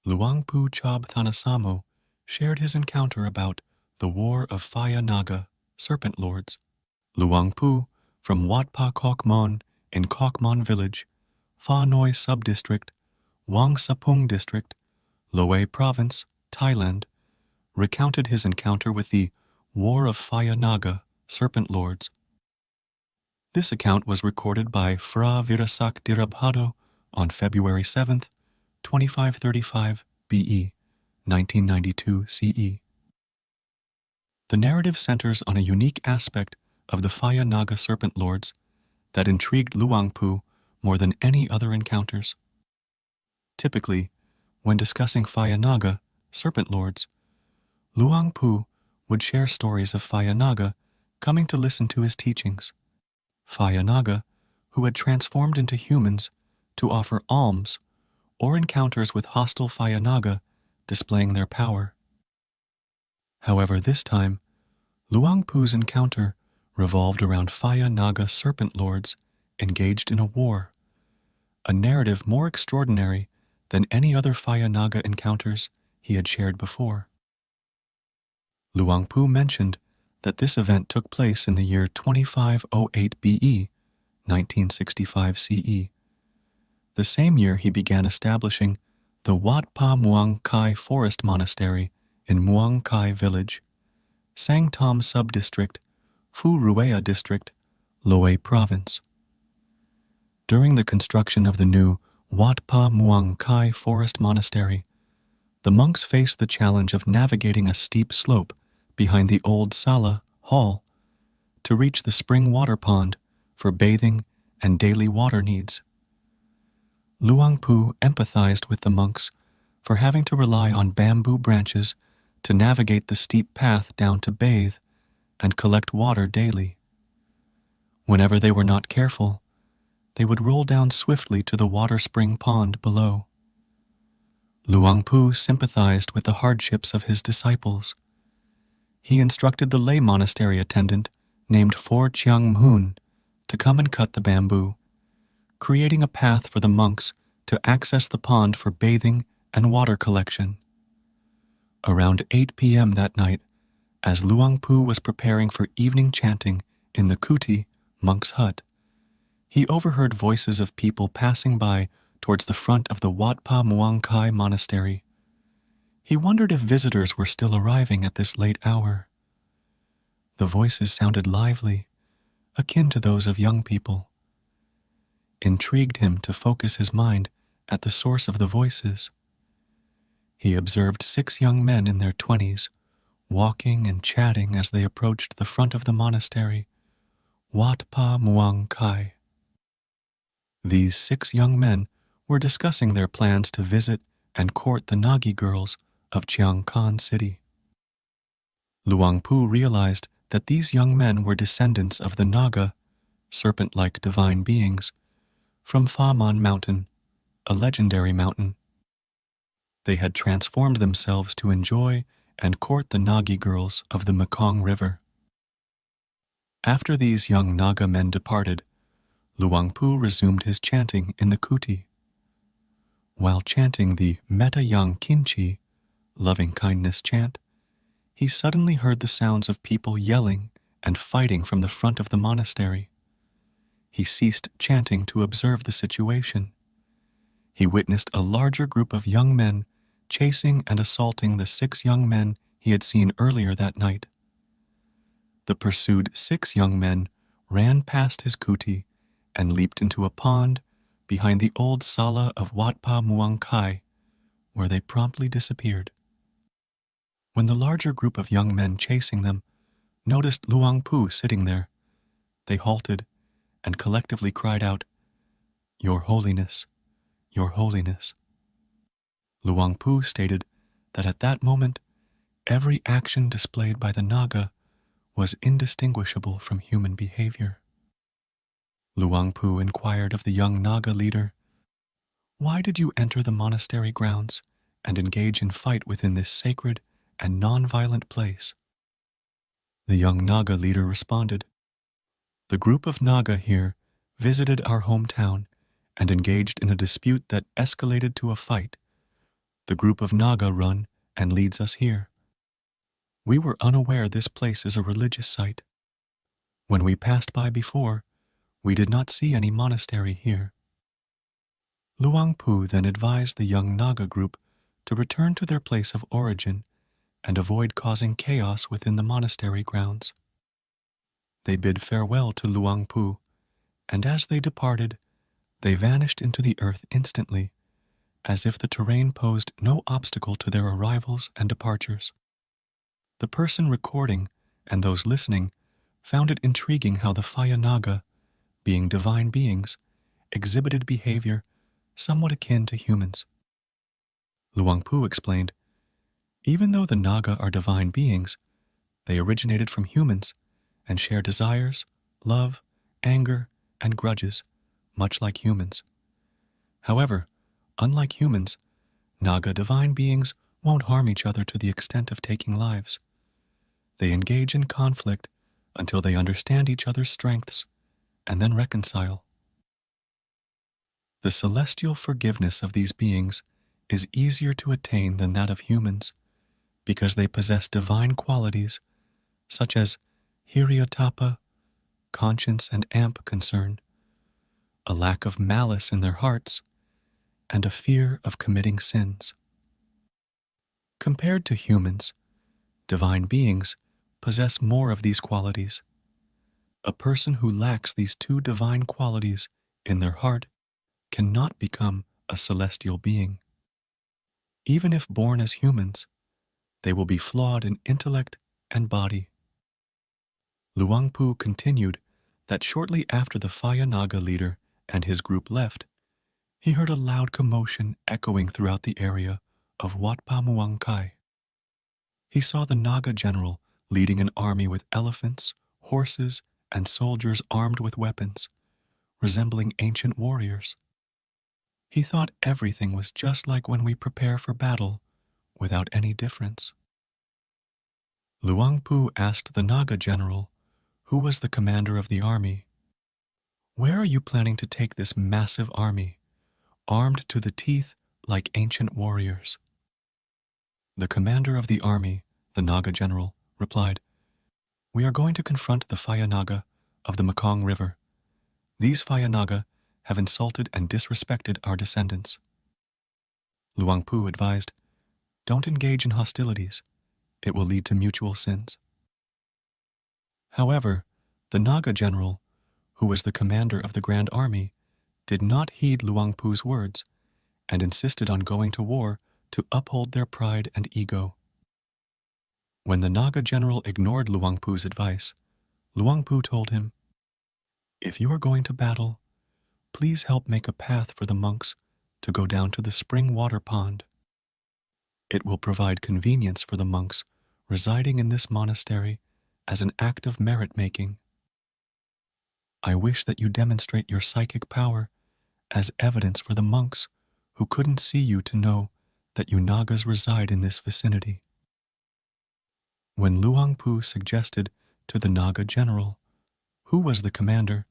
Luangpu Chob Thanasamo shared his encounter about the War of Phayā Naga, Serpent Lords. Luangpu, from Wat Pa Kok Mon in Kok Mon Village, Pha Noi Subdistrict, Wang Sapung District, Loei Province, Thailand, recounted his encounter with the War of Phayā Naga, Serpent Lords. This account was recorded by Phra Virasak Dirabhado on February 7th, 2535 BE, 1992 CE. The narrative centers on a unique aspect of the Phayā Naga Serpent Lords that intrigued Luangpu more than any other encounters. Typically, when discussing Phayā Naga, Serpent Lords, Luangpu would share stories of Phayā Naga coming to listen to his teachings. Phayā Naga, who had transformed into humans to offer alms, or encounters with hostile Phayā Naga displaying their power. However, this time, Luangpu's encounter revolved around Phayā Naga Serpent Lords engaged in a war, a narrative more extraordinary than any other Phayā Naga encounters he had shared before. Luangpu mentioned that this event took place in the year 2508 BE, 1965 CE, the same year he began establishing the Wat Pa Muang Khai Forest Monastery in Muang Khai Village, Sang Tom Subdistrict, Phu Ruea District, Loei Province. During the construction of the new Wat Pa Muang Khai Forest Monastery, the monks faced the challenge of navigating a steep slope behind the old Sala Hall to reach the spring water pond for bathing and daily water needs. Luangpu empathized with the monks for having to rely on bamboo branches to navigate the steep path down to bathe and collect water daily. Whenever they were not careful, they would roll down swiftly to the water spring pond below. Luangpu sympathized with the hardships of his disciples. He instructed the lay monastery attendant named For Chiang Mhun to come and cut the bamboo, creating a path for the monks to access the pond for bathing and water collection. Around 8 p.m. that night, as Luangpu was preparing for evening chanting in the kuti, monk's hut, he overheard voices of people passing by towards the front of the Wat Pa Muang Khai monastery. He wondered if visitors were still arriving at this late hour. The voices sounded lively, akin to those of young people. Intrigued him to focus his mind at the source of the voices. He observed 6 young men in their 20s, walking and chatting as they approached the front of the monastery, Wat Pa Muang Khai. These 6 young men were discussing their plans to visit and court the Nagi girls of Chiang Khan City. Luangpu realized that these young men were descendants of the Naga, serpent-like divine beings, from Phā Mon Mountain, a legendary mountain. They had transformed themselves to enjoy and court the Nagi girls of the Mekong River. After these young Naga men departed, Luangpu resumed his chanting in the kuti. While chanting the Metta Yang Kinchi, loving-kindness chant, he suddenly heard the sounds of people yelling and fighting from the front of the monastery. He ceased chanting to observe the situation. He witnessed a larger group of young men chasing and assaulting the 6 young men he had seen earlier that night. The pursued 6 young men ran past his kuti and leaped into a pond behind the old Sala of Wat Pa Muang Khai, where they promptly disappeared. When the larger group of young men chasing them noticed Luangpu sitting there, they halted and collectively cried out, "Your Holiness, Your Holiness." Luangpu stated that at that moment, every action displayed by the Naga was indistinguishable from human behavior. Luangpu inquired of the young Naga leader, "Why did you enter the monastery grounds and engage in fight within this sacred and non-violent place?" The young Naga leader responded, "The group of Naga here visited our hometown and engaged in a dispute that escalated to a fight, The group of Naga run and leads us here. We were unaware this place is a religious site. When we passed by before, we did not see any monastery here. Luang Pu then advised the young Naga group to return to their place of origin and avoid causing chaos within the monastery grounds. They bid farewell to Luang Pu, and as they departed, they vanished into the earth instantly, as if the terrain posed no obstacle to their arrivals and departures. The person recording and those listening found it intriguing how the Phayā Naga, being divine beings, exhibited behavior somewhat akin to humans. Luang Pu explained, even though the Naga are divine beings, they originated from humans and share desires, love, anger, and grudges, much like humans. However, unlike humans, Naga divine beings won't harm each other to the extent of taking lives. They engage in conflict until they understand each other's strengths and then reconcile. The celestial forgiveness of these beings is easier to attain than that of humans because they possess divine qualities such as Hiryatapa, conscience and amp concern, a lack of malice in their hearts, and a fear of committing sins. Compared to humans, divine beings possess more of these qualities. A person who lacks these two divine qualities in their heart cannot become a celestial being. Even if born as humans, they will be flawed in intellect and body. Luang Pu continued that shortly after the Phayā Naga leader and his group left, he heard a loud commotion echoing throughout the area of Wat Pa Muang Kai. He saw the Naga general leading an army with elephants, horses, and soldiers armed with weapons, resembling ancient warriors. He thought everything was just like when we prepare for battle, without any difference. Luang Pu asked the Naga general, who was the commander of the army, "Where are you planning to take this massive army, armed to the teeth like ancient warriors?" The commander of the army, the Naga general, replied, "We are going to confront the Phayā Naga of the Mekong River. These Phayā Naga have insulted and disrespected our descendants." Luang Pu advised, "Don't engage in hostilities. It will lead to mutual sins." However, the Naga general, who was the commander of the Grand Army, did not heed Luang Pu's words and insisted on going to war to uphold their pride and ego. When the Naga general ignored Luang Pu's advice, Luang Pu told him, "If you are going to battle, please help make a path for the monks to go down to the spring water pond. It will provide convenience for the monks residing in this monastery as an act of merit-making. I wish that you demonstrate your psychic power as evidence for the monks who couldn't see you to know that you Nagas reside in this vicinity." When Luang Pu suggested to the Naga general, who was the commander,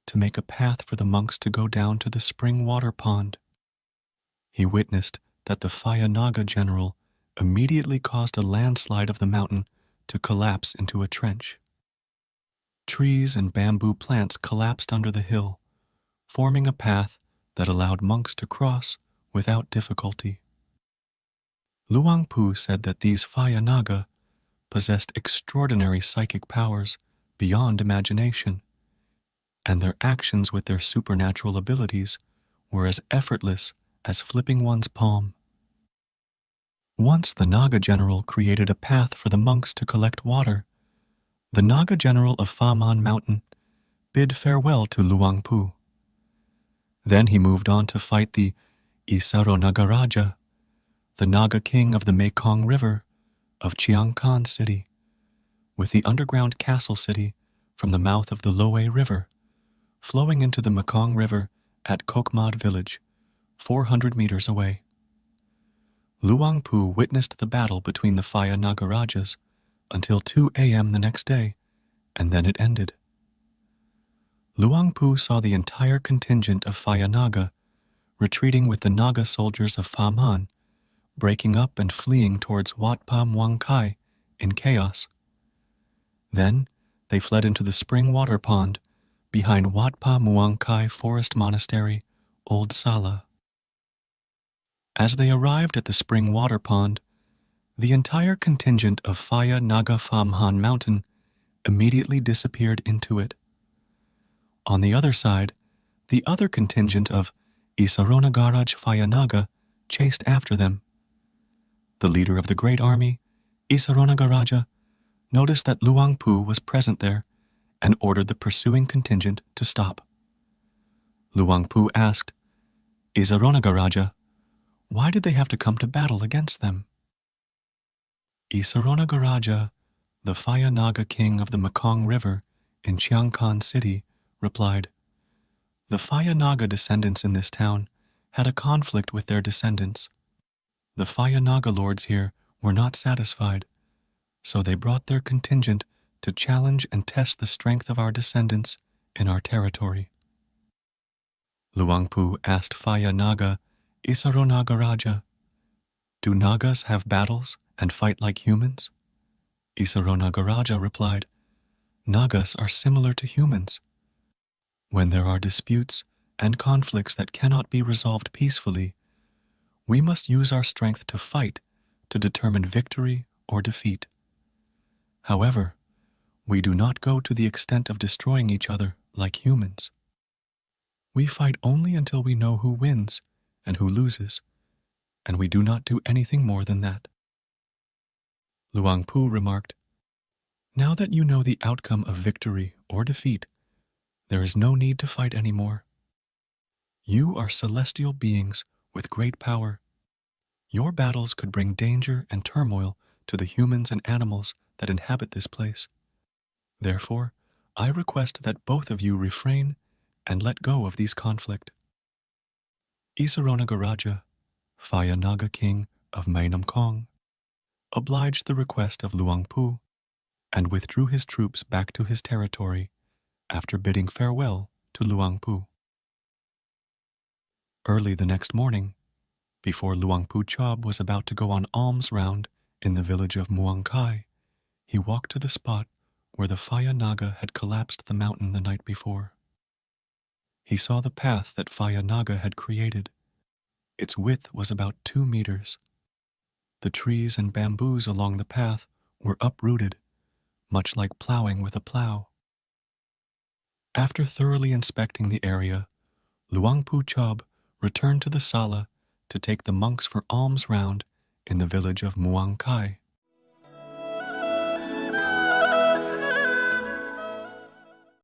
to make a path for the monks to go down to the spring water pond, he witnessed that the Phayā Naga general immediately caused a landslide of the mountain to collapse into a trench. Trees and bamboo plants collapsed under the hill, forming a path that allowed monks to cross without difficulty. Luang Pu said that these Phayā Naga possessed extraordinary psychic powers beyond imagination, and their actions with their supernatural abilities were as effortless as flipping one's palm. Once the Naga general created a path for the monks to collect water, the Naga general of Phāman Mountain bid farewell to Luang Pu. Then he moved on to fight the Isaro Nagaraja, the Naga king of the Mekong River of Chiang Khon City, with the underground castle city from the mouth of the Loe River, flowing into the Mekong River at Kokmad village, 400 meters away. Luang Pu witnessed the battle between the Phayā Nagarajas until 2 a.m. the next day, and then it ended. Luang Pu saw the entire contingent of Phayā Naga retreating with the Naga soldiers of Phāman, breaking up and fleeing towards Wat Pa Muang Kai in chaos. Then they fled into the spring water pond behind Wat Pa Muang Kai Forest Monastery, Old Sala. As they arrived at the spring water pond, the entire contingent of Phayā Naga Famhan Mountain immediately disappeared into it. On the other side, the other contingent of Isaronagaraj Phayā Naga chased after them. The leader of the great army, Isaronagaraja, noticed that Luangpu was present there and ordered the pursuing contingent to stop. Luangpu asked, Isaronagaraja, why did they have to come to battle against them? Isaronagaraja, the Phayā Naga king of the Mekong River in Chiangkan City, replied, the Phayā Naga descendants in this town had a conflict with their descendants. The Phayā Naga lords here were not satisfied, so they brought their contingent to challenge and test the strength of our descendants in our territory. Luangpu asked Phayā Naga, Isaronagaraja, do Nagas have battles and fight like humans? Isaronagaraja replied, Nagas are similar to humans. When there are disputes and conflicts that cannot be resolved peacefully, we must use our strength to fight to determine victory or defeat. However, we do not go to the extent of destroying each other like humans. We fight only until we know who wins and who loses, and we do not do anything more than that. Luangpu remarked, now that you know the outcome of victory or defeat, there is no need to fight anymore. You are celestial beings with great power. Your battles could bring danger and turmoil to the humans and animals that inhabit this place. Therefore, I request that both of you refrain and let go of these conflict. Isaronagaraja, Phayā Naga king of Mainam Kong, obliged the request of Luangpu and withdrew his troops back to his territory after bidding farewell to Luangpu. Early the next morning, before Luangpu Chob was about to go on alms round in the village of Muang Kai, he walked to the spot where the Phayā Naga had collapsed the mountain the night before. He saw the path that Phayā Naga had created. Its width was about 2 meters. The trees and bamboos along the path were uprooted, much like plowing with a plow. After thoroughly inspecting the area, Luangpu Chob returned to the Sala to take the monks for alms round in the village of Muang Kai.